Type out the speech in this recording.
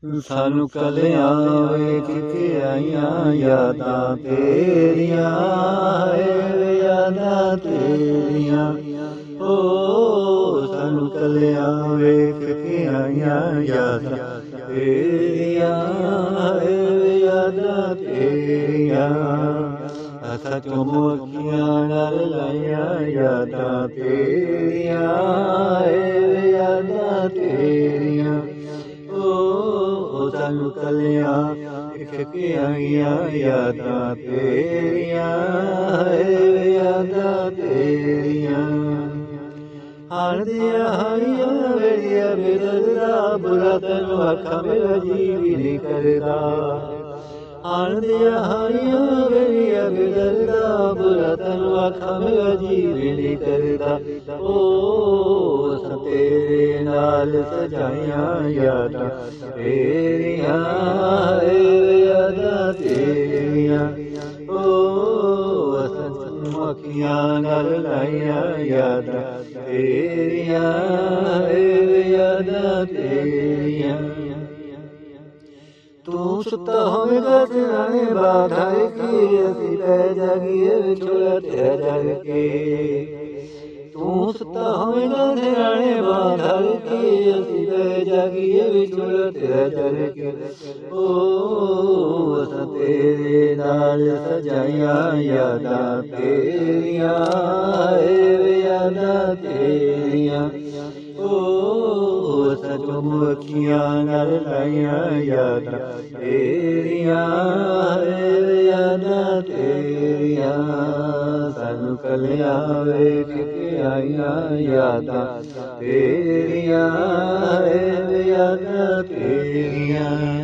ਸਾਨੂੰ ਕੱਲਿਆਂ ਵੇਖ ਕੇ ਆਈਆਂ ਯਾਦਾਂ ਤੇਰੀਆਂ, ਯਾਦਾਂ ਤੇਰੀਆਂ। ਸਾਨੂੰ ਕੱਲਿਆਂ ਵੇਖ ਕੇ ਆਈਆਂ ਯਾਦਾਂ ਤੇਰੀਆਂ, ਯਾਦਾਂ ਤੇਰੀਆਂ। ਸੱਚੋਂ ਅੱਖੀਆਂ ਨਾਲ ਲਾਈਆਂ ਯਾਦਾਂ ਤੇਰੀਆਂ, ਯਾਦਾਂ ਤੇਰੀਆਂ। ਸਾਨੂੰ ਕੱਲਿਆਂ ਵੇਖ ਕੇ ਆਈਆਂ ਯਾਦਾਂ ਤੇਰੀਆਂ, ਯਾਦਾਂ ਤੇਰੀਆਂ। ਹਾਰਦੀਆਂ ਹਾਰੀਆਂ ਵੇਲੀਆਂ ਬੇਦਰਦਾ, ਬੁਰਾ ਤੈਨੂੰ ਆਖਾਂ ਮੇਰਾ ਜੀ ਵੀ ਨਹੀਂ ਕਰਦਾ। ਹਾਰਦੀਆਂ ਹਾਰੀਆਂ ਵੇਲੀਆਂ ਬੇਦਰਦਾ, ਬੁਰਾ ਤੈਨੂੰ ਆਖਾਂ ਮੇਰਾ ਜੀ ਵੀ ਨਹੀਂ ਕਰਦਾ। ਤੇਰੇ ਨਾਲ ਸਜਾਈਆਂ ਯਾਦਾਂ ਤੇਰੀਆਂ, ਯਾਦਾਂ ਤੇਰੀਆਂ। ਅੱਖੀਆਂ ਨਾਲ ਲਾਈਆਂ ਯਾਦਾਂ ਤੇਰੀਆਂ, ਯਾਦਾਂ ਤੇਰੀਆਂ। ਤੂੰ ਸੁੱਤਾ ਹੋਵੇਗਾ ਸਿਰਹਾਣੇ ਬਾਂਧ ਕੇ, ਅਸੀਂ ਪੈ ਜਾਗੀਏ ਵਿਛੋੜਾ ਤੇਰਾ ਜਗ ਕੇ। ਤੂੰ ਸੁੱਤਾ ਹੋਵੇਗਾ ਸਿਰਹਾਣੇ ਬਾਂਧ ਕੇ, ਅਸੀਂ ਪੈ ਜਾਗੀਏ ਵਿਛੋੜਾ ਤੇਰਾ ਜਗ ਕੇ। ਅਸਾਂ ਤੇਰੇ ਨਾਲ ਸਜਾਈਆਂ ਯਾਦਾਂ ਤੇਰੀਆਂ, ਯਾਦਾਂ ਤੇਰੀਆਂ। ਸੱਚੋਂ ਅੱਖੀਆਂ ਨਾਲ ਲਾਈਆਂ ਯਾਦਾਂ ਤੇਰੀਆਂ, ਯਾਦਾਂ ਤੇਰੀਆਂ। ਸਾਨੂੰ ਕੱਲਿਆਂ ਵੇਖ ਕੇ ਆਈਆਂ ਯਾਦਾਂ ਤੇਰੀਆਂ, ਯਾਦਾਂ ਤੇਰੀਆਂ।